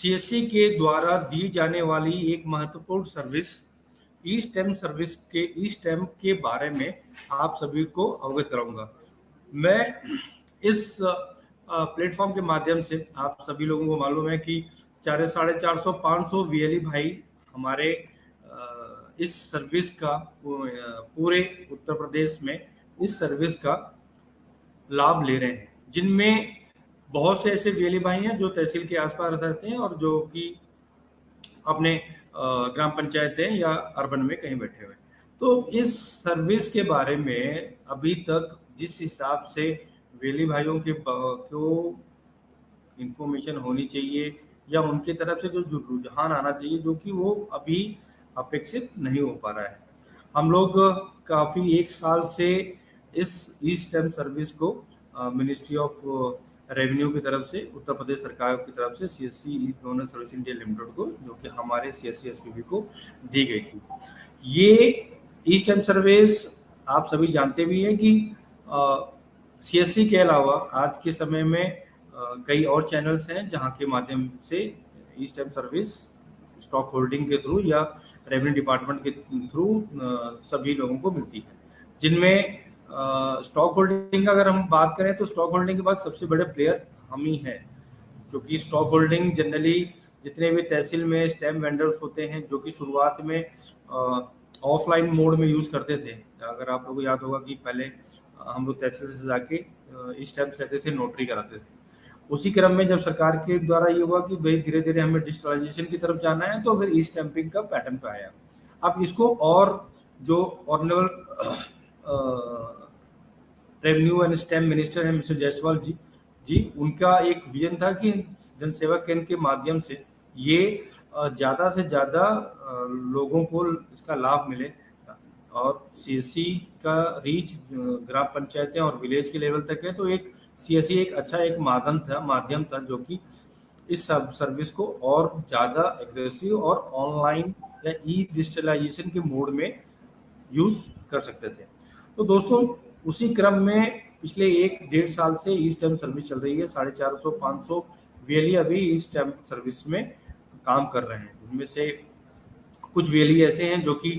CSC के द्वारा दी जाने वाली एक महत्वपूर्ण सर्विस ई स्टेम सर्विस के ई स्टेम के बारे में आप सभी को अवगत कराऊंगा। मैं इस प्लेटफॉर्म के माध्यम से आप सभी लोगों को मालूम है कि 450-500 वीएलई भाई हमारे इस सर्विस का पूरे उत्तर प्रदेश में इस सर्विस का लाभ ले रहे हैं, जिनमें बहुत से ऐसे वीएलई भाई हैं जो तहसील के आसपास रहते हैं और जो कि अपने ग्राम पंचायतें या अर्बन में कहीं बैठे हुए। तो इस सर्विस के बारे में अभी तक जिस हिसाब से वीएलई भाइयों के को इंफॉर्मेशन होनी चाहिए या उनकी तरफ से जो रुझान आना चाहिए, जो कि वो अभी अपेक्षित नहीं हो पा रहा है। हम लोग काफ़ी 1 साल से इस ई स्टेम सर्विस को मिनिस्ट्री ऑफ रेवेन्यू की तरफ से, उत्तर प्रदेश सरकार की तरफ से CSC e governance service India limited को, जो कि हमारे सीएससी एसपीबी को दी गई थी। ये ई स्टेम सर्विस आप सभी जानते भी हैं कि सीएससी के अलावा आज के समय में कई और चैनल्स हैं जहां के माध्यम से ई स्टेम सर्विस स्टॉक होल्डिंग के थ्रू या रेवेन्यू डिपार्टमेंट के थ्रू सभी लोगों को मिलती है, जिनमें स्टॉक होल्डिंग का अगर हम बात करें तो स्टॉक होल्डिंग के बाद सबसे बड़े प्लेयर हम ही हैं, क्योंकि स्टॉक होल्डिंग जनरली जितने भी तहसील में स्टैम्प वेंडर्स होते हैं जो कि शुरुआत में ऑफलाइन मोड में यूज़ करते थे। अगर आप लोगों को याद होगा कि पहले हम लोग तहसील से जाके स्टैम्प्स लेते थे, नोटरी कराते थे। उसी क्रम में जब सरकार के द्वारा ये हुआ कि भाई धीरे धीरे हमें डिजिटलाइजेशन की तरफ जाना है, तो फिर ई स्टैंपिंग का पैटर्न पे आया। अब इसको और जो honourable revenue and stamp minister हैं मिस्टर जायसवाल जी, उनका एक विजन था कि जनसेवा केंद्र के माध्यम से ये ज़्यादा से ज़्यादा लोगों को इसका लाभ मिले और सीएससी का रीच ग्राम पंचायतें और विलेज के लेवल तक है। तो एक सीएससी एक अच्छा एक माध्यम था जो कि इस सब सर्विस को और ज़्यादा एग्रेसिव और ऑनलाइन या ई डिजिटलाइजेशन के मोड में यूज़ कर सकते थे। तो दोस्तों, उसी क्रम में पिछले 1-1.5 साल से ई स्टैम्प सर्विस चल रही है। 450-500 वीएलई अभी ई स्टैम्प सर्विस में काम कर रहे हैं। उनमें से कुछ वीएलई ऐसे हैं जो कि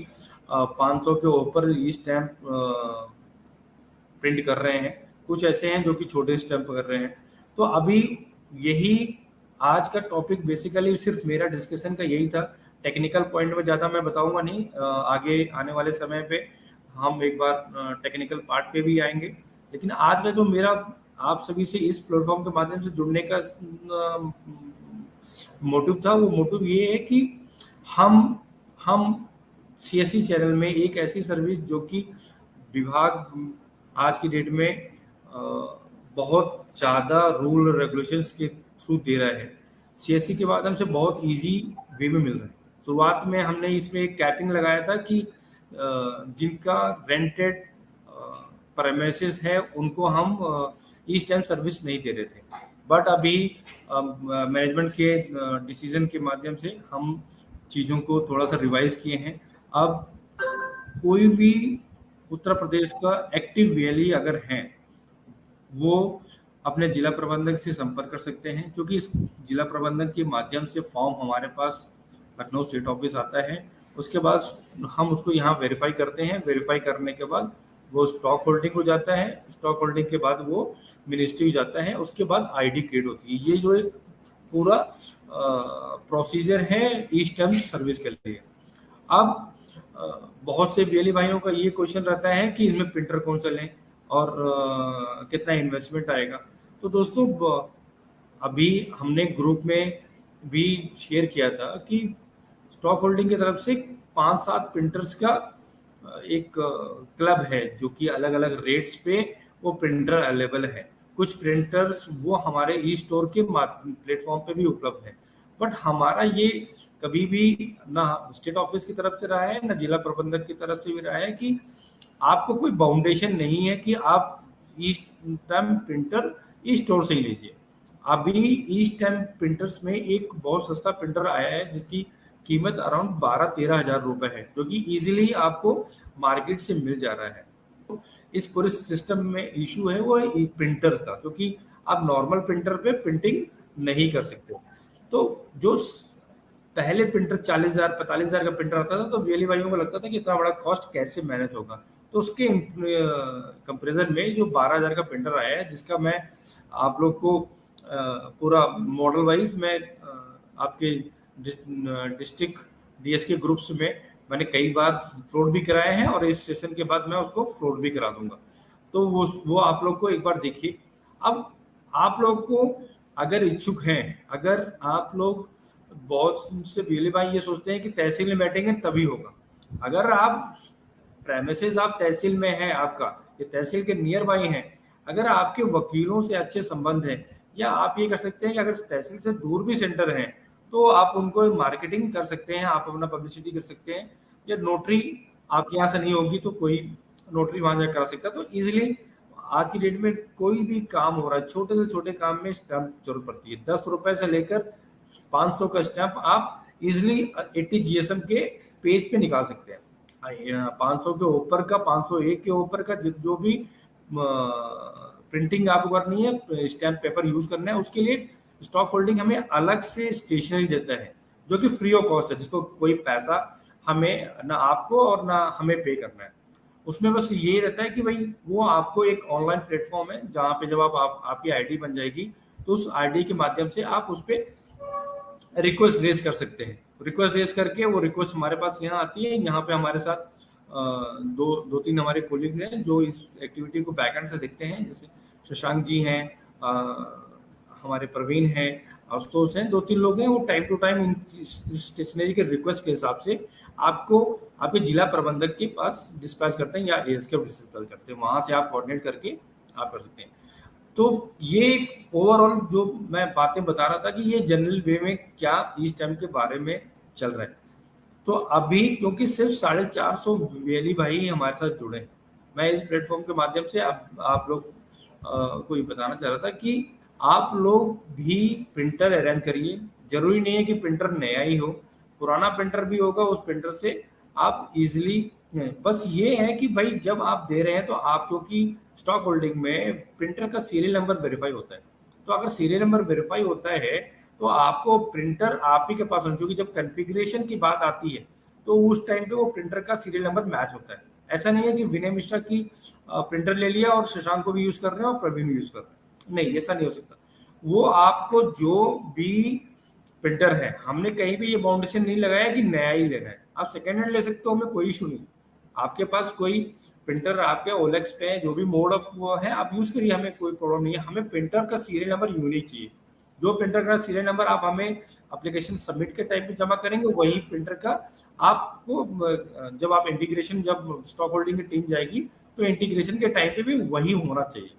500 के ऊपर ई स्टैम्प प्रिंट कर रहे हैं, कुछ ऐसे हैं जो कि छोटे स्टैम्प कर रहे हैं। तो अभी यही आज का टॉपिक बेसिकली सिर्फ मेरा डिस्कशन का यही था। टेक्निकल पॉइंट में ज़्यादा मैं बताऊंगा नहीं, आगे आने वाले समय पे हम एक बार टेक्निकल पार्ट पे भी आएंगे। लेकिन आज का जो मेरा आप सभी से इस प्लेटफॉर्म के माध्यम से जुड़ने का मोटिव था, वो मोटिव ये है कि हम सीएससी चैनल में एक ऐसी सर्विस जो कि विभाग आज की डेट में बहुत ज़्यादा रूल रेगुलेशंस के थ्रू दे रहा है, सीएससी के माध्यम से बहुत इजी वे में मिल रहा है। शुरुआत में हमने इसमें एक कैपिंग लगाया था कि जिनका रेंटेड प्रेमिसेस है उनको हम ई स्टैम्प सर्विस नहीं दे रहे थे, बट अभी मैनेजमेंट के डिसीजन के माध्यम से हम चीज़ों को थोड़ा सा रिवाइज किए हैं। अब कोई भी उत्तर प्रदेश का एक्टिव वीएलई अगर हैं, वो अपने जिला प्रबंधक से संपर्क कर सकते हैं, क्योंकि इस जिला प्रबंधक के माध्यम से फॉर्म हमारे पास लखनऊ स्टेट ऑफिस आता है। उसके बाद हम उसको यहाँ वेरीफाई करते हैं। वेरीफाई करने के बाद वो स्टॉक होल्डिंग हो जाता है। स्टॉक होल्डिंग के बाद वो मिनिस्ट्री हो जाता है। उसके बाद आईडी क्रिएट होती है। ये जो एक पूरा प्रोसीजर है ई स्टैम्प सर्विस के लिए। अब बहुत से वीएलई भाइयों का ये क्वेश्चन रहता है कि इनमें प्रिंटर कौन सा लें और कितना इन्वेस्टमेंट आएगा। तो दोस्तों, अभी हमने ग्रुप में भी शेयर किया था कि स्टॉक होल्डिंग की तरफ से 5-7 प्रिंटर्स का एक क्लब है जो कि अलग अलग रेट्स पे वो प्रिंटर अवेलेबल है। कुछ प्रिंटर्स वो हमारे ई स्टोर के प्लेटफॉर्म पे भी उपलब्ध है, बट हमारा ये कभी भी ना स्टेट ऑफिस की तरफ से रहा है ना जिला प्रबंधक की तरफ से भी रहा है कि आपको कोई बाउंडेशन नहीं है कि आप ई स्टैम्प प्रिंटर ई स्टोर से ही लीजिए। अभी ई स्टैम्प प्रिंटर्स में एक बहुत सस्ता प्रिंटर आया है जिसकी कीमत अराउंड 12-13 हज़ार रुपए है, जो कि इजीली आपको मार्केट से मिल जा रहा है। इस पूरे सिस्टम में इशू है वो प्रिंटर का, क्योंकि आप नॉर्मल प्रिंटर पे प्रिंटिंग नहीं कर सकते। तो जो पहले प्रिंटर 40,000 45,000 का प्रिंटर आता था, तो वीएलई भाइयों को लगता था कि इतना बड़ा कॉस्ट कैसे मैनेज होगा। तो उसके कंपेरिजन में जो 12,000 का प्रिंटर आया है, जिसका मैं आप लोग को पूरा मॉडल वाइज मैं आपके डिस्ट्रिक्ट डीएसके ग्रुप्स में मैंने कई बार फ्लोट भी कराए हैं, और इस सेशन के बाद मैं उसको फ्लोट भी करा दूंगा। तो वो आप लोग को एक बार देखिए। अब आप लोग को अगर इच्छुक हैं, अगर आप लोग बहुत से वीएलई भाई ये सोचते हैं कि तहसील में बैठेंगे तभी होगा। अगर आप प्रेमिसेस आप तहसील में हैं, आपका ये तहसील के नियर बाई हैं, अगर आपके वकीलों से अच्छे संबंध हैं, या आप ये कर सकते हैं कि अगर तहसील से दूर भी सेंटर हैं, तो आप उनको मार्केटिंग कर सकते हैं, आप अपना पब्लिसिटी कर सकते हैं, या नोटरी आपके यहाँ से नहीं होगी तो कोई नोटरी वहां जाकर करा सकता है। तो इजिली आज की डेट में कोई भी काम हो रहा है, छोटे से छोटे काम में स्टैंप जरूरत पड़ती है। 10 रुपए से लेकर 500 का स्टैंप आप इजिली 80 जीएसएम के पेज पे निकाल सकते हैं। 500 के ऊपर का, 501 के ऊपर का जो भी प्रिंटिंग आपको करनी है, स्टैम्प पेपर यूज करना है, उसके लिए स्टॉक होल्डिंग हमें अलग से स्टेशनरी देता है, जो कि फ्री ऑफ कॉस्ट है, जिसको कोई पैसा हमें ना आपको और ना हमें पे करना है। उसमें बस ये रहता है कि भाई वो आपको एक ऑनलाइन प्लेटफॉर्म है, जहाँ पे जब आपकी आईडी बन जाएगी, तो उस आईडी के माध्यम से आप उस पर रिक्वेस्ट रेज कर सकते हैं। रिक्वेस्ट रेज करके वो रिक्वेस्ट हमारे पास यहाँ आती है। यहाँ पे हमारे साथ दो तीन हमारे कोलीग हैं जो इस एक्टिविटी को बैकएंड से देखते हैं, जैसे शशांक जी हैं, हमारे प्रवीण हैं, आशुतोष हैं, 2-3 लोग हैं। वो टाइम टू टाइम स्टेशनरी के रिक्वेस्ट के हिसाब से आपको आपके जिला प्रबंधक के पास डिस्पैच करते हैं, या एएसके डिस्पैच करते हैं, वहां से आप कोऑर्डिनेट करके आप कर सकते हैं। तो ये ओवरऑल जो मैं बातें बता रहा था कि ये जनरल वे में क्या ई स्टैम्प के बारे में चल रहा है। तो अभी क्योंकि सिर्फ 450 वीएलई भाई हमारे साथ जुड़े हैं, मैं इस प्लेटफॉर्म के माध्यम से आप लोग को ये बताना चाह रहा था कि आप लोग भी प्रिंटर अरेंज करिए। जरूरी नहीं है कि प्रिंटर नया ही हो, पुराना प्रिंटर भी होगा, उस प्रिंटर से आप इजिली, बस ये है कि भाई जब आप दे रहे हैं तो आप, क्योंकि स्टॉक होल्डिंग में प्रिंटर का सीरियल नंबर वेरीफाई होता है, तो अगर सीरियल नंबर वेरीफाई होता है तो आपको प्रिंटर आप ही के पास होना, क्योंकि जब कॉन्फ़िगरेशन की बात आती है तो उस टाइम पे वो प्रिंटर का सीरियल नंबर मैच होता है। ऐसा नहीं है कि विनय मिश्रा की प्रिंटर ले लिया और शशांक को भी यूज कर रहे हैं और प्रवीण भी यूज कर रहे हैं, नहीं, ऐसा नहीं हो सकता। वो आपको जो भी प्रिंटर है, हमने कहीं भी ये बाउंडेशन नहीं लगाया कि नया ही लेना है, आप सेकेंड हैंड ले सकते हो, हमें कोई इशू नहीं। आपके पास कोई प्रिंटर आपके ओलेक्स पे है, जो भी मोड ऑफ है आप यूज करिए, हमें कोई प्रॉब्लम नहीं है। हमें प्रिंटर का सीरियल नंबर यूनिक चाहिए। जो प्रिंटर का सीरियल नंबर आप हमें एप्लीकेशन सबमिट के टाइम पे जमा करेंगे, वही प्रिंटर का आपको जब आप इंटीग्रेशन, जब स्टॉक होल्डिंग की टीम जाएगी तो इंटीग्रेशन के टाइम पे भी वही होना चाहिए।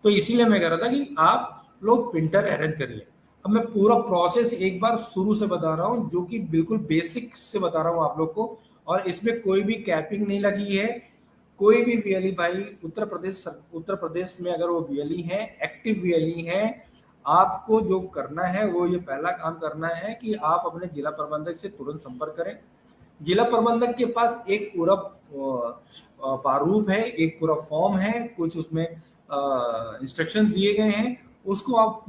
तो इसीलिए मैं कह रहा था कि आप लोग प्रिंटर अरेंज करिए। अब मैं पूरा प्रोसेस एक बार शुरू से बता रहा हूँ, जो कि बिल्कुल बेसिक से बता रहा हूँ आप लोग को, और इसमें कोई भी कैपिंग नहीं लगी है। कोई भी वीएलई भाई उत्तर प्रदेश में अगर वो वीएलई है, एक्टिव वीएलई है, आपको जो करना है वो ये पहला काम करना है कि आप अपने जिला प्रबंधक से तुरंत संपर्क करें। जिला प्रबंधक के पास एक पूरा प्रारूप है, एक पूरा फॉर्म है, कुछ उसमें इंस्ट्रक्शन दिए गए हैं, उसको आप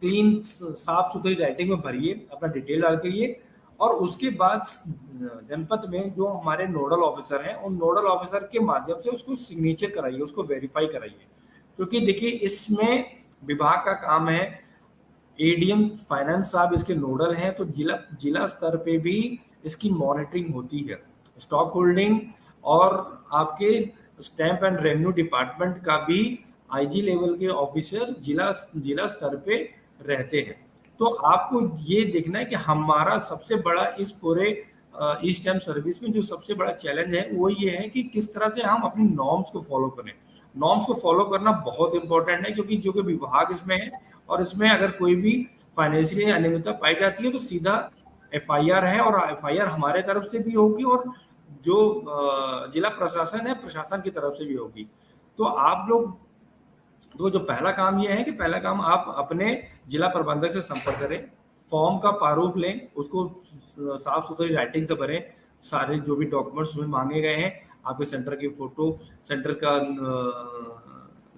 क्लीन साफ सुथरी राइटिंग में भरिए, अपना डिटेल डाल करिए, और उसके बाद जनपद में जो हमारे नोडल ऑफिसर हैं, उन नोडल ऑफिसर के माध्यम से उसको सिग्नेचर कराइए, उसको वेरीफाई कराइए। क्योंकि देखिए इसमें विभाग का काम है, एडीएम फाइनेंस साहब इसके नोडल हैं, तो जिला स्तर पे भी इसकी मॉनिटरिंग होती है। स्टॉक होल्डिंग और आपके स्टैंप एंड रेवेन्यू डिपार्टमेंट का भी आईजी लेवल के ऑफिसर जिला स्तर पे रहते हैं। तो आपको ये देखना है कि हमारा सबसे बड़ा इस पूरे ई स्टैम्प सर्विस में जो सबसे बड़ा चैलेंज है वो ये है कि किस तरह से हम अपनी नॉर्म्स को फॉलो करें। नॉर्म्स को फॉलो करना बहुत इंपॉर्टेंट है, क्योंकि जो कि विभाग इसमें है, और इसमें अगर कोई भी फाइनेंशियली अनियमितता पाई जाती है तो सीधा एफआईआर है, और एफआईआर हमारे तरफ से भी होगी और जो जिला प्रशासन है, प्रशासन की तरफ से भी होगी। तो आप लोग, तो जो पहला काम ये है कि पहला काम आप अपने जिला प्रबंधक से संपर्क करें, फॉर्म का प्रारूप लें, उसको साफ सुथरी राइटिंग से भरें, सारे जो भी डॉक्यूमेंट्स में मांगे गए हैं, आपके सेंटर की फोटो, सेंटर का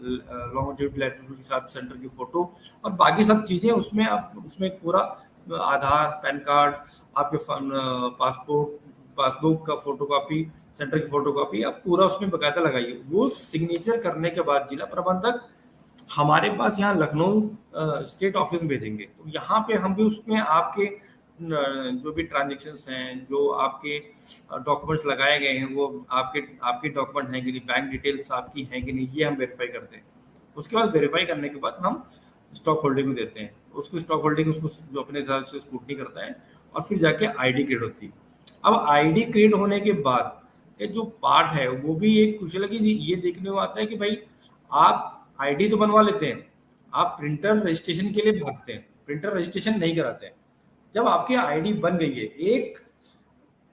लॉन्गिट्यूड लैटिट्यूड के साथ सेंटर की फोटो और बाकी सब चीजें उसमें आप उसमें पूरा आधार, पैन कार्ड, आपके पासपोर्ट, पासबुक का फोटोकॉपी, सेंटर की फोटोकॉपी आप पूरा उसमें बकायदा लगाइए। वो सिग्नेचर करने के बाद जिला प्रबंधक हमारे पास यहाँ लखनऊ स्टेट ऑफिस में भेजेंगे, तो यहाँ पे हम भी उसमें आपके जो भी ट्रांजेक्शन्स हैं, जो आपके डॉक्यूमेंट्स लगाए गए हैं, वो आपके आपके डॉक्यूमेंट हैं कि नहीं, बैंक डिटेल्स आपकी हैं कि नहीं, ये हम वेरीफाई करते हैं। उसके बाद वेरीफाई करने के बाद हम स्टॉक होल्डिंग को देते हैं, उसको स्टॉक होल्डिंग उसको जो अपने हिसाब से स्क्रूटनी करता है और फिर जाके आईडी क्रिएट होती है। अब आईडी क्रिएट होने के बाद ये जो पार्ट है वो भी एक कुशल की ये देखने को आता है कि भाई आप आईडी तो बनवा लेते हैं, आप प्रिंटर रजिस्ट्रेशन के लिए भागते हैं, प्रिंटर रजिस्ट्रेशन नहीं कराते हैं। जब आपकी आईडी बन गई है, एक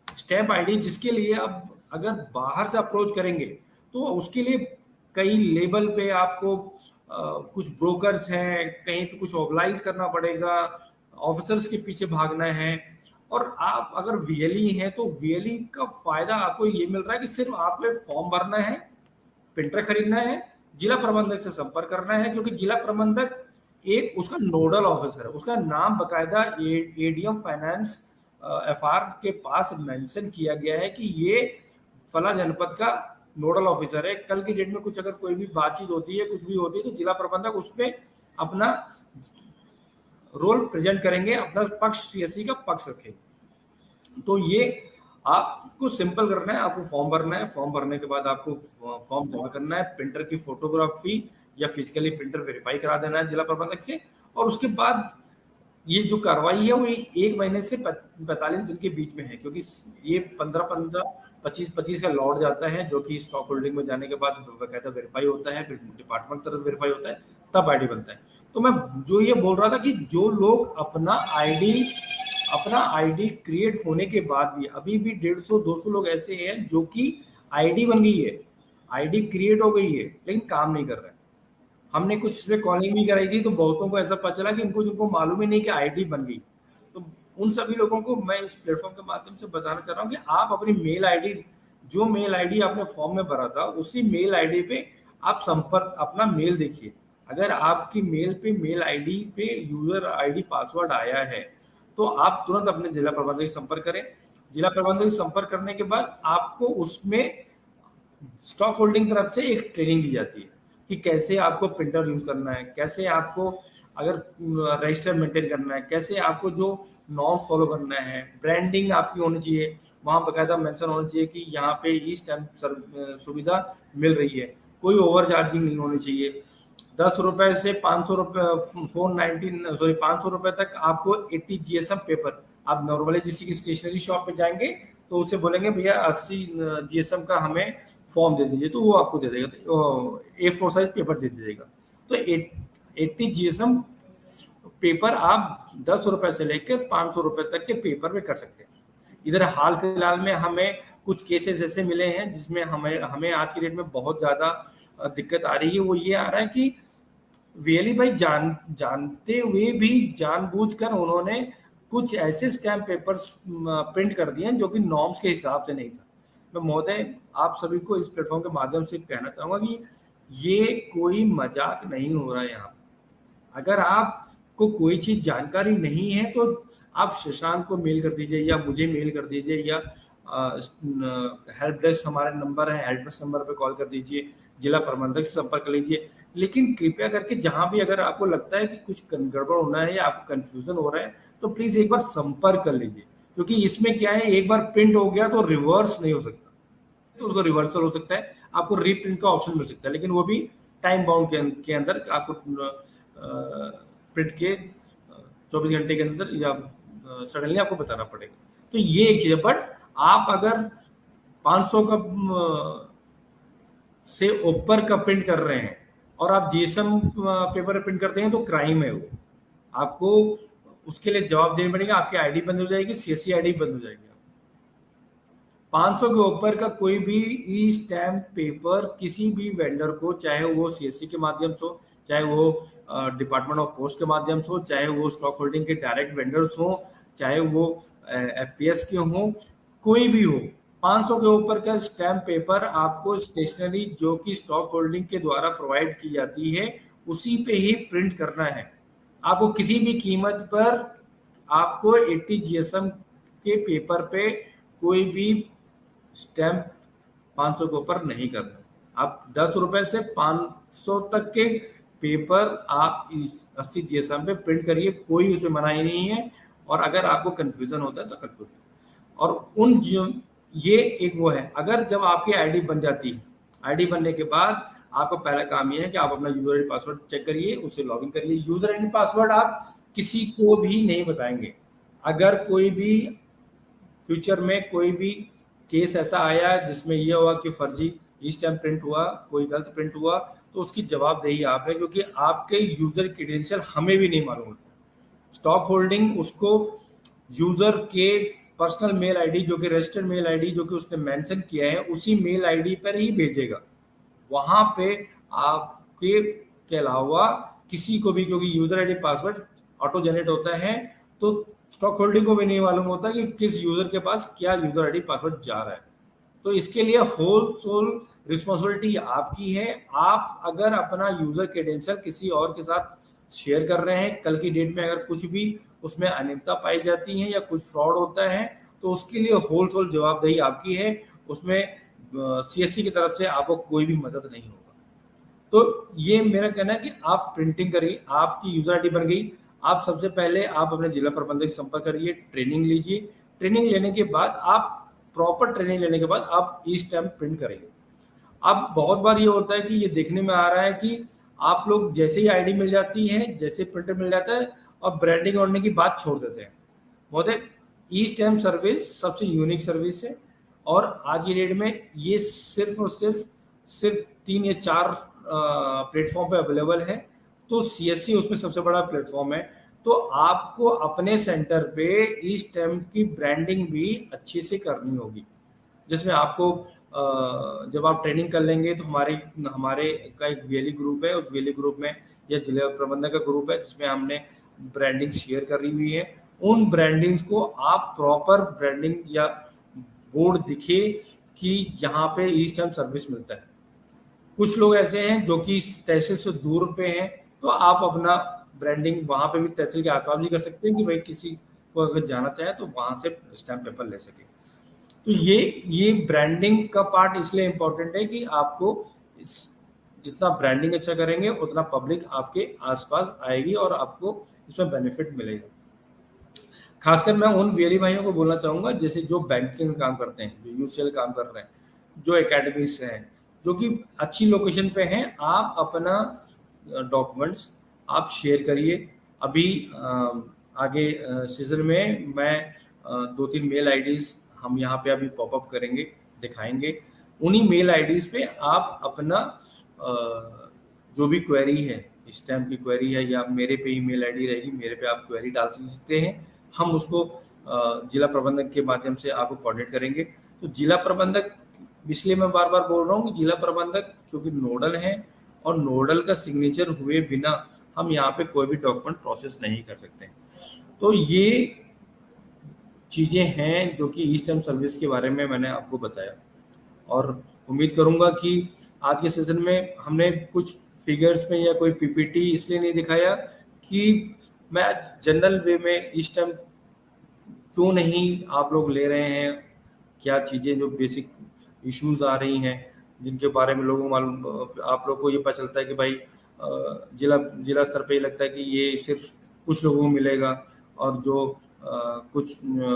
स्टैंप आईडी जिसके लिए आप अगर बाहर से अप्रोच करेंगे तो उसके लिए कई लेवल पे आपको कुछ ब्रोकर्स हैं, कहीं पे कुछ ऑब्लाइज करना पड़ेगा, ऑफिसर्स के पीछे भागना है। और आप अगर वीएलई हैं तो वीएलई का फायदा आपको ये मिल रहा है कि सिर्फ आपको एक फॉर्म भरना है, प्रिंटर खरीदना है, जिला प्रबंधक से संपर्क करना है, क्योंकि जिला प्रबंधक एक उसका नोडल ऑफिसर है, उसका नाम बकायदा एडीएम फाइनेंस एफआर के पास मेंशन किया गया है कि ये फला जनपद का नोडल ऑफिसर है। कल की डेट में कुछ अगर कोई भी बातचीत होती है, कुछ भी होती है, तो जिला प्रबंधक उसमें अपना रोल प्रेजेंट करेंगे, अपना पक्ष सीएससी का पक्ष रखेंगे। तो ये आपको सिंपल करना है, आपको फॉर्म भरना है, फॉर्म भरने के बाद आपको फॉर्म जमा करना है, प्रिंटर की फोटोग्राफी या फिजिकली प्रिंटर वेरीफाई करा देना है जिला प्रबंधक से, और उसके बाद ये जो कार्रवाई है वो 1 महीने से 45 दिन के बीच में है, क्योंकि ये 15 25 का लौट जाता है, जो कि स्टॉक होल्डिंग में जाने के बाद बकायदा वेरीफाई होता है, फिर डिपार्टमेंट तरफ वेरीफाई होता है, तब आईडी बनता है। तो मैं जो ये बोल रहा था कि जो लोग अपना आईडी क्रिएट होने के बाद भी अभी भी 150-200 लोग ऐसे हैं जो कि आईडी बन गई है, आईडी क्रिएट हो गई है, लेकिन काम नहीं कर रहे हैं। हमने कुछ इसमें कॉलिंग भी कराई थी, तो बहुतों को ऐसा पता चला कि जिनको मालूम ही नहीं कि आईडी बन गई। तो उन सभी लोगों को मैं इस प्लेटफॉर्म के माध्यम से बताना चाह रहा हूँ कि आप अपनी मेल आईडी, जो मेल आईडी आपने फॉर्म में भरा था, उसी मेल आईडी पे आप संपर्क अपना मेल देखिए। अगर आपकी मेल पे मेल आईडी पे यूजर आईडी पासवर्ड आया है तो आप तुरंत अपने जिला प्रबंधक से संपर्क करें। जिला प्रबंधक से संपर्क करने के बाद आपको उसमें स्टॉक होल्डिंग तरफ से एक ट्रेनिंग दी जाती है कि कैसे आपको प्रिंटर यूज करना है, कैसे आपको अगर रजिस्टर मेंटेन करना है, कैसे आपको जो नॉर्म्स फॉलो करना है, ब्रांडिंग आपकी होनी चाहिए, वहां बकायदा मेंशन होना चाहिए कि यहाँ पे ई स्टैम्प सुविधा मिल रही है, कोई ओवर चार्जिंग नहीं होनी चाहिए। 10 रुपए से 500 रुपए 500 रुपए तक आपको 80 जीएसएम पेपर, आप नॉर्मली किसी की स्टेशनरी शॉप पे जाएंगे तो उससे बोलेंगे भैया 80 जीएसएम का हमें फॉर्म दे दीजिए, तो वो आपको दे देगा, तो A4 साइज पेपर दे दीजिएगा। तो 80 जीएसएम पेपर आप 10 रुपए से लेकर 500 रुपए तक के पेपर में कर सकते हैं। इधर हाल फिलहाल में हमें कुछ केसेस ऐसे मिले हैं जिसमें हमें आज की डेट में बहुत ज्यादा दिक्कत आ रही है। वो ये आ रहा है कि वीएलई भाई जानते हुए भी जानबूझकर उन्होंने कुछ ऐसे स्टैम्प पेपर्स प्रिंट कर दिए जो कि नॉर्म्स के हिसाब से नहीं था। मैं महोदय आप सभी को इस प्लेटफॉर्म के माध्यम से कहना चाहूंगा कि ये कोई मजाक नहीं हो रहा है यहाँ। अगर आपको कोई चीज जानकारी नहीं है तो आप शशांक को मेल कर दीजिए या मुझे मेल कर दीजिए, या हेल्प डेस्क हमारा नंबर है, हेल्प डेस्क नंबर पे कॉल कर दीजिए, जिला प्रबंधक से संपर्क कर लीजिए। लेकिन कृपया करके जहां भी अगर आपको लगता है कि कुछ गड़बड़ होना है या आपको कंफ्यूजन हो रहा है तो प्लीज एक बार संपर्क कर लीजिए, क्योंकि इसमें क्या है, एक बार प्रिंट हो गया तो रिवर्स नहीं हो सकता, तो उसको रिवर्सल हो सकता है, आपको रीप्रिंट का ऑप्शन मिल सकता है, लेकिन वो भी टाइम बाउंड के अंदर आपको प्रिंट के 24 घंटे के अंदर या सडनली आपको बताना पड़ेगा। तो ये एक चीज है। बट आप अगर 500 का से ऊपर का प्रिंट कर रहे हैं और आप जीएसएम पेपर प्रिंट करते हैं तो क्राइम है, वो आपको उसके लिए जवाब देना पड़ेगा, आपकी आईडी बंद हो जाएगी, सीएससी आईडी बंद हो जाएगी। 500 के ऊपर का कोई भी ई स्टैम्प पेपर किसी भी वेंडर को, चाहे वो सीएससी के माध्यम से हो, चाहे वो डिपार्टमेंट ऑफ पोस्ट के माध्यम से हो, चाहे वो स्टॉक होल्डिंग के डायरेक्ट वेंडर्स हो, चाहे वो एफपीएस के हो, कोई भी हो, 500 के ऊपर का स्टैम्प पेपर आपको स्टेशनरी जो कि स्टॉक होल्डिंग के द्वारा प्रोवाइड की जाती है उसी पे ही प्रिंट करना है। आपको किसी भी कीमत पर आपको 80 जीएसएम के पेपर पे कोई भी स्टैम्प 500 के ऊपर नहीं करना। आप 10 रुपए से 500 तक के पेपर आप 80 जीएसएम पे प्रिंट करिए, कोई उसमें मनाही नहीं है। और अगर आपको कंफ्यूजन होता है तो कंफ्यूजन, और उन जो ये एक वो है, अगर जब आपकी आईडी बन जाती है, आईडी बनने के बाद आपका पहला काम ये है कि आप अपना यूजर आईडी पासवर्ड चेक करिए, उसे लॉगिन करिए। यूजर आईडी पासवर्ड आप किसी को भी नहीं बताएंगे। अगर कोई भी फ्यूचर में कोई भी केस ऐसा आया जिसमें यह हुआ कि फर्जी ई स्टैम्प प्रिंट हुआ, कोई गलत प्रिंट हुआ, तो उसकी जवाबदेही आप है, क्योंकि आपके यूजर क्रेडेंशियल हमें भी नहीं मालूम होता। स्टॉक होल्डिंग उसको यूजर के पर्सनल मेल आईडी जो कि रजिस्टर्ड मेल आईडी जो कि उसने मेंशन किया है उसी मेल आईडी पर ही भेजेगा। वहां पे आपके अलावा किसी को भी, क्योंकि user ID password auto generate होता है, तो स्टॉक होल्डिंग को भी नहीं मालूम होता कि किस यूजर के पास क्या यूजर आईडी पासवर्ड जा रहा है। तो इसके लिए होल सोल रिस्पॉन्सिबिलिटी आपकी है। आप अगर अपना यूजर क्रेडेंशियल किसी और के साथ शेयर कर रहे हैं, कल की डेट में अगर कुछ भी उसमें अनियमितता पाई जाती है या कुछ फ्रॉड होता है, तो उसके लिए होल सोल जवाबदेही आपकी है। उसमें सीएससी की तरफ से आपको कोई भी मदद नहीं होगा। तो ये मेरा कहना है कि आप प्रिंटिंग करिए, आपकी यूजर आईडी बन गई। आप सबसे पहले आप अपने जिला प्रबंधक से संपर्क करिए, ट्रेनिंग लीजिए। ट्रेनिंग लेने के बाद आप प्रॉपर ट्रेनिंग लेने के बाद आप ई स्टैम्प प्रिंट करेंगे। अब बहुत बार ये होता है कि ये देखने में आ रहा है कि आप लोग जैसे ही आईडी मिल जाती है, जैसे प्रिंटर मिल जाता है, और ब्रांडिंग होने की बात छोड़ देते हैं। बहुत है, ई स्टैम्प सर्विस सबसे यूनिक सर्विस है, और आज की डेट में ये सिर्फ और सिर्फ 3 या 4 प्लेटफॉर्म पे अवेलेबल है। तो सीएससी उसमें सबसे बड़ा प्लेटफॉर्म है। तो आपको अपने सेंटर पे ई स्टैम्प की ब्रांडिंग भी अच्छे से करनी होगी, जिसमें आपको जब आप ट्रेनिंग कर लेंगे तो हमारे का एक वीएलई ग्रुप है, उस वीएलई ग्रुप में या जिला प्रबंधक का ग्रुप है जिसमें हमने ब्रांडिंग शेयर करी हुई है। उन ब्रांडिंग्स को आप प्रॉपर ब्रांडिंग या बोर्ड दिखे कि यहाँ पे ई स्टैम्प सर्विस मिलता है। कुछ लोग ऐसे हैं जो कि तहसील से दूर पे हैं, तो आप अपना ब्रांडिंग वहाँ पे भी तहसील के आसपास भी कर सकते हैं कि भाई किसी को अगर जाना चाहे तो वहाँ से स्टैम्प पेपर ले सके। तो ये ब्रांडिंग का पार्ट इसलिए इम्पोर्टेंट है कि आपको जितना ब्रांडिंग अच्छा करेंगे उतना पब्लिक आपके आसपास आएगी और आपको इसमें बेनिफिट मिलेगा। खासकर मैं उन वीएलई भाइयों को बोलना चाहूँगा जैसे जो बैंकिंग काम करते हैं, जो यूसीएल काम कर रहे हैं, जो एकेडमीज हैं, जो कि अच्छी लोकेशन पे हैं। आप अपना डॉक्यूमेंट्स आप शेयर करिए। अभी आगे सीजन में मैं 2-3 मेल आईडीज हम यहाँ पे अभी पॉपअप करेंगे, दिखाएंगे। उन्हीं मेल आईडीज पे आप अपना जो भी क्वेरी है, स्टैम्प की क्वेरी है या मेरे पे ही मेल आईडी रहेगी, मेरे पे आप क्वेरी डाल सकते हैं। हम उसको जिला प्रबंधक के माध्यम से आपको कोऑर्डिनेट करेंगे। तो जिला प्रबंधक, इसलिए मैं बार बार बोल रहा हूँ कि जिला प्रबंधक क्योंकि नोडल है, और नोडल का सिग्नेचर हुए बिना हम यहाँ पे कोई भी डॉक्यूमेंट प्रोसेस नहीं कर सकते। तो ये चीज़ें हैं जो कि ई स्टैम्प सर्विस के बारे में मैंने आपको बताया, और उम्मीद करूँगा कि आज के सेशन में हमने कुछ फिगर्स में या कोई पीपीटी इसलिए नहीं दिखाया कि मैं जनरल वे में ई स्टैम्प क्यों नहीं आप लोग ले रहे हैं, क्या चीज़ें जो बेसिक इश्यूज आ रही हैं जिनके बारे में लोगों मालूम, आप लोग को ये पता चलता है कि भाई जिला स्तर पे ही लगता है कि ये सिर्फ कुछ लोगों को मिलेगा और जो कुछ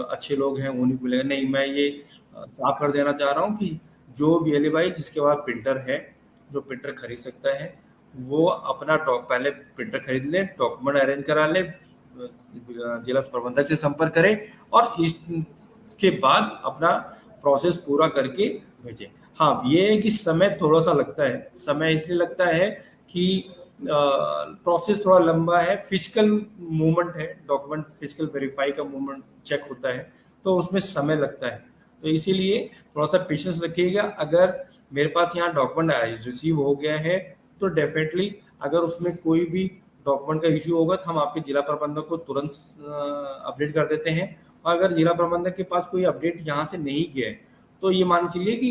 अच्छे लोग हैं उन्हीं को मिलेगा। नहीं, मैं ये साफ कर देना चाह रहा हूँ कि जो वीएलई भाई जिसके पास प्रिंटर है, जो प्रिंटर खरीद सकता है, वो अपना पहले प्रिंटर खरीद ले, डॉक्यूमेंट अरेंज करा ले, जिला प्रबंधक से संपर्क करें और इसके बाद अपना प्रोसेस पूरा करके भेजें। हाँ, ये है कि समय थोड़ा सा लगता है। समय इसलिए लगता है कि प्रोसेस थोड़ा लंबा है, फिजिकल मूवमेंट है, डॉक्यूमेंट फिजिकल वेरीफाई का मूवमेंट चेक होता है, तो उसमें समय लगता है। तो इसीलिए थोड़ा सा पेशेंस रखिएगा। अगर मेरे पास यहाँ डॉक्यूमेंट रिसीव हो गया है तो डेफिनेटली अगर उसमें कोई भी डॉक्यूमेंट का इश्यू होगा तो हम आपके जिला प्रबंधक को तुरंत अपडेट कर देते हैं। और अगर जिला प्रबंधक के पास कोई अपडेट यहाँ से नहीं गया है तो ये मान चलिए कि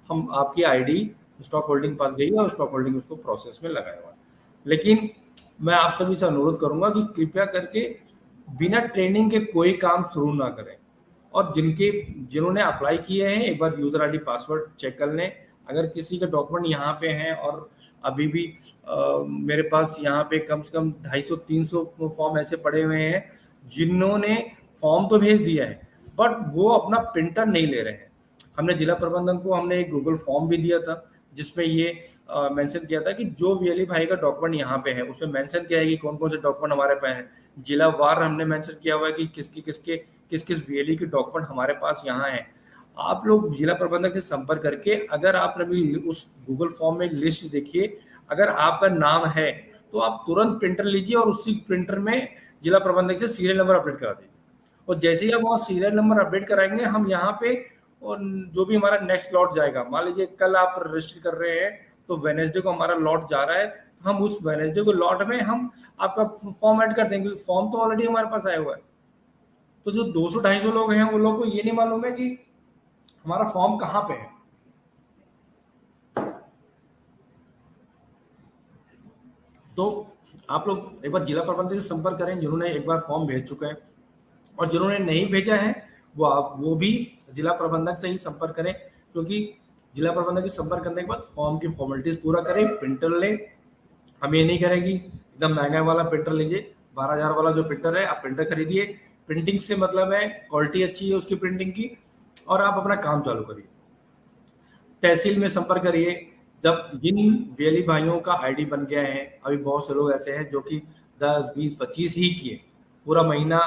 हम आपकी आईडी स्टॉक होल्डिंग पास गई और स्टॉक होल्डिंग उसको प्रोसेस में लगाया हुआ है। लेकिन मैं आप सभी से अनुरोध करूंगा कि कृपया करके बिना ट्रेनिंग के कोई काम शुरू ना करें, और जिन्होंने अप्लाई किए हैं एक बार यूजर आईडी पासवर्ड चेक कर लें। अगर किसी के डॉक्यूमेंट यहाँ पे हैं और अभी भी मेरे पास यहाँ पे कम से कम 250-300 फॉर्म ऐसे पड़े हुए हैं जिन्होंने फॉर्म तो भेज दिया है बट वो अपना प्रिंटर नहीं ले रहे हैं। हमने जिला प्रबंधन को हमने एक गूगल फॉर्म भी दिया था जिसमें ये मेंशन किया था कि जो वीएलई भाई का डॉक्यूमेंट यहाँ पे है उसमें मेंशन किया है कि कौन कौन से डॉक्यूमेंट हमारे पास है, जिला वार हमने मेंशन किया हुआ है कि किस किस वीएलई के डॉक्यूमेंट हमारे पास यहाँ है। आप लोग जिला प्रबंधक से संपर्क करके अगर आप अभी उस गूगल फॉर्म में लिस्ट देखिए, अगर आपका नाम है तो आप तुरंत प्रिंटर लीजिए और उसी प्रिंटर में जिला प्रबंधक से सीरियल नंबर अपडेट करा दीजिए। और जैसे ही आप वहाँ सीरियल नंबर अपडेट कराएंगे हम यहाँ पे और जो भी हमारा नेक्स्ट लॉट जाएगा, मान लीजिए कल आप रजिस्टर कर रहे हैं तो वेनेसडे को हमारा लॉट जा रहा है, तो हम उस वेनेसडे को लॉट में हम आपका फॉर्म ऐड कर देंगे। फॉर्म तो ऑलरेडी हमारे पास आया हुआ है। तो जो 200-250 लोग हैं वो लोग को ये नहीं मालूम है कि हमारा फॉर्म कहाँ पे है। तो आप लोग एक बार जिला प्रबंधक से संपर्क करें जिन्होंने एक बार फॉर्म भेज चुके हैं, और जिन्होंने नहीं भेजा है वो भी जिला प्रबंधक से ही संपर्क करें, क्योंकि जिला प्रबंधक से संपर्क करने के बाद फॉर्म की फॉर्मेलिटीज पूरा करें, प्रिंटर लें। हम ये नहीं करेंगे एकदम महंगा वाला प्रिंटर लीजिए, 12,000 वाला जो प्रिंटर है आप प्रिंटर खरीदिए। प्रिंटिंग से मतलब है क्वालिटी अच्छी है उसकी प्रिंटिंग की, और आप अपना काम चालू करिए। तहसील में संपर्क करिए। जब जिन वीएलई भाइयों का आईडी बन गया है, अभी बहुत से लोग ऐसे हैं जो कि 10, 20, 25 ही किए, पूरा महीना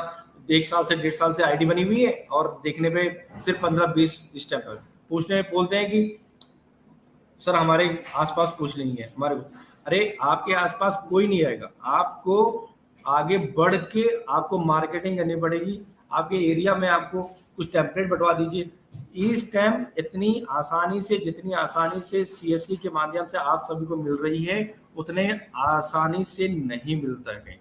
1 साल से 1.5 साल से आईडी बनी हुई है और देखने पे सिर्फ 15-20 स्टेप है। पूछने बोलते हैं कि सर हमारे आसपास कुछ नहीं है हमारे। अरे आपके आसपास कोई नहीं आएगा, आपको आगे बढ़ के आपको मार्केटिंग करनी पड़ेगी। आपके एरिया में आपको कुछ टेम्पलेट बंटवा दीजिए। ई स्टैम्प इतनी आसानी से, जितनी आसानी से सीएससी के माध्यम से आप सभी को मिल रही है उतने आसानी से नहीं मिलता है कहीं।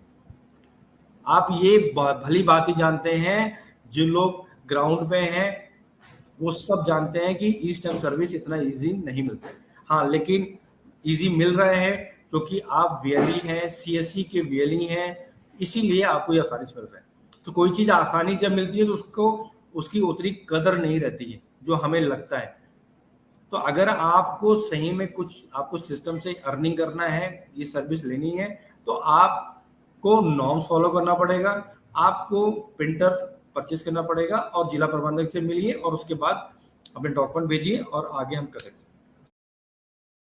आप ये भली बात ही जानते हैं, जिन लोग ग्राउंड पे हैं वो सब जानते हैं कि ई स्टैम्प सर्विस इतना इजी नहीं मिलता है। हाँ, लेकिन इजी मिल रहा है क्योंकि आप वीएलई हैं, सीएससी के वीएलई हैं, इसीलिए आपको ये आसानी से मिल रहा है। तो कोई चीज आसानी जब मिलती है तो उसको उसकी उतनी कदर नहीं रहती है जो हमें लगता है। तो अगर आपको सही में कुछ आपको सिस्टम से अर्निंग करना है, ये सर्विस लेनी है, तो आपको नॉर्म्स फॉलो करना पड़ेगा, आपको प्रिंटर परचेज करना पड़ेगा और जिला प्रबंधक से मिलिए और उसके बाद अपने डॉक्यूमेंट भेजिए और आगे हम करेंगे।